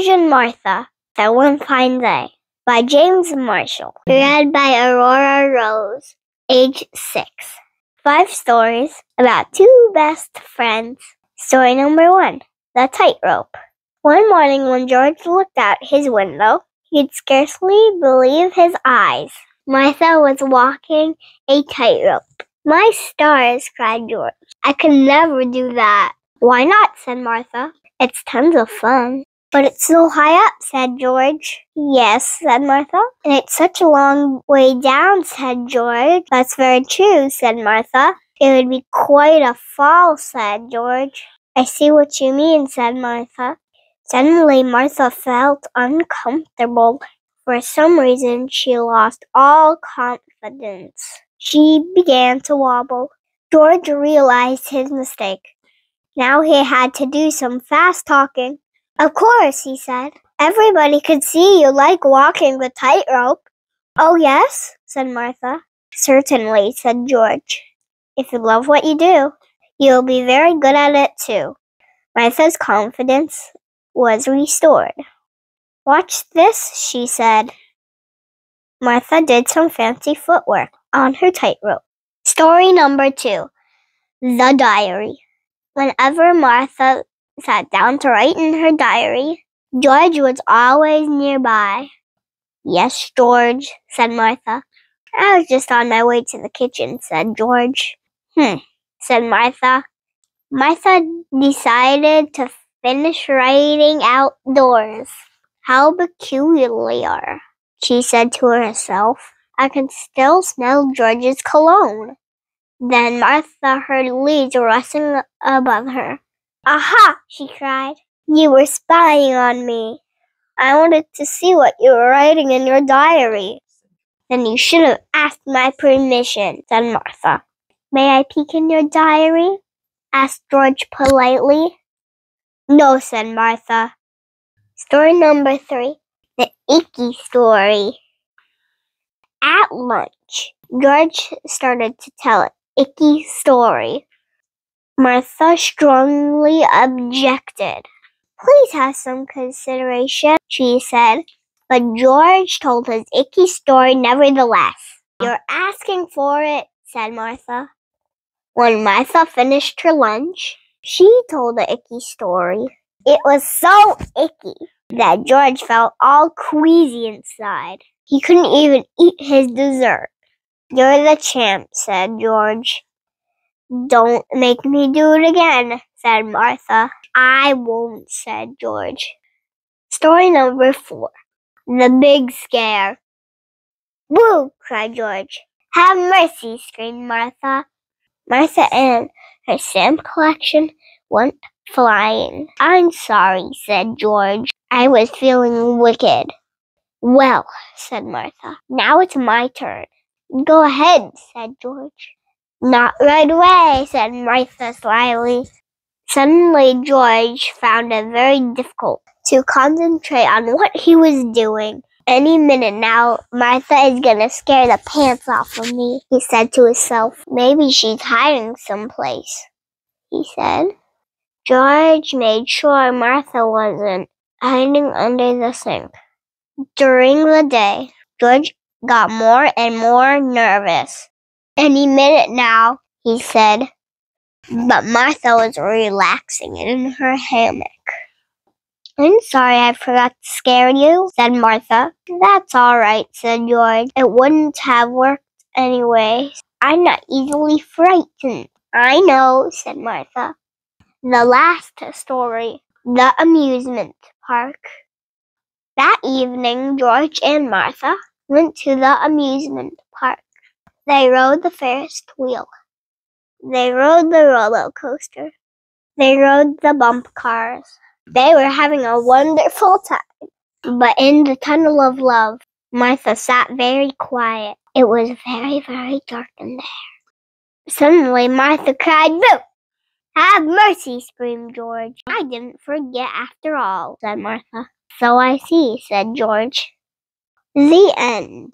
George and Martha, That One Fine Day by James Marshall. Read by Aurora Rose, age 6. 5 stories about 2 best friends. Story number 1, The Tightrope. One morning when George looked out his window, he'd scarcely believe his eyes. Martha was walking a tightrope. "My stars," cried George. "I could never do that." "Why not?" said Martha. "It's tons of fun." "But it's so high up," said George. "Yes," said Martha. "And it's such a long way down," said George. "That's very true," said Martha. "It would be quite a fall," said George. "I see what you mean," said Martha. Suddenly, Martha felt uncomfortable. For some reason, she lost all confidence. She began to wobble. George realized his mistake. Now he had to do some fast talking. "Of course," he said. "Everybody could see you like walking the tightrope." "Oh, yes?" said Martha. "Certainly," said George. "If you love what you do, you'll be very good at it, too." Martha's confidence was restored. "Watch this," she said. Martha did some fancy footwork on her tightrope. Story number 2, The Diary. Whenever Martha sat down to write in her diary, George was always nearby. "Yes, George," said Martha. "I was just on my way to the kitchen," said George. Said Martha. Martha decided to finish writing outdoors. "How peculiar," she said to herself. "I can still smell George's cologne." Then Martha heard leaves rustling above her. "Aha!" she cried. "You were spying on me. I wanted to see what you were writing in your diary." "Then you should have asked my permission," said Martha. "May I peek in your diary?" asked George politely. "No," said Martha. Story number 3, The Icky Story. At lunch, George started to tell an icky story. Martha strongly objected. "Please have some consideration," she said. But George told his icky story nevertheless. "You're asking for it," said Martha. When Martha finished her lunch, she told the icky story. It was so icky that George felt all queasy inside. He couldn't even eat his dessert. "You're the champ," said George. "Don't make me do it again," said Martha. "I won't," said George. Story number 4, The Big Scare. "Woo!" cried George. "Have mercy!" screamed Martha. Martha and her stamp collection went flying. "I'm sorry," said George. "I was feeling wicked." "Well," said Martha, "now it's my turn." "Go ahead," said George. "Not right away," said Martha slyly. Suddenly, George found it very difficult to concentrate on what he was doing. "Any minute now, Martha is gonna scare the pants off of me," he said to himself. "Maybe she's hiding someplace," he said. George made sure Martha wasn't hiding under the sink. During the day, George got more and more nervous. "Any minute now," he said. But Martha was relaxing in her hammock. "I'm sorry I forgot to scare you," said Martha. "That's all right," said George. "It wouldn't have worked anyway. I'm not easily frightened." "I know," said Martha. The last story, The Amusement Park. That evening, George and Martha went to the amusement park. They rode the Ferris wheel. They rode the roller coaster. They rode the bump cars. They were having a wonderful time. But in the tunnel of love, Martha sat very quiet. It was very, very dark in there. Suddenly, Martha cried, "Boo!" "Have mercy!" screamed George. "I didn't forget after all," said Martha. "So I see," said George. The end.